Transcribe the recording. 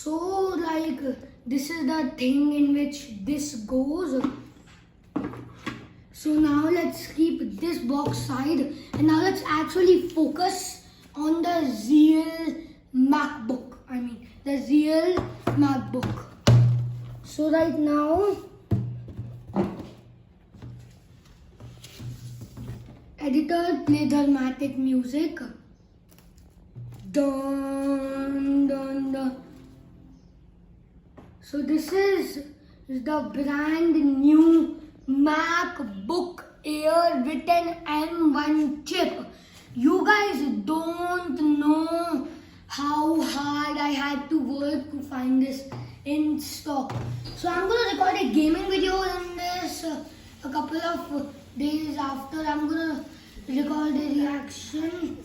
So like this is the thing in which this goes. So now let's keep this box side and now let's actually focus on the real MacBook. The real MacBook. So right now, editor, play dramatic music. Dun dun dun. So this is the brand new MacBook Air with an M1 chip. You guys don't know how hard I had to work to find this in stock. So I'm gonna record a gaming video in this a couple of days after. I'm gonna record a reaction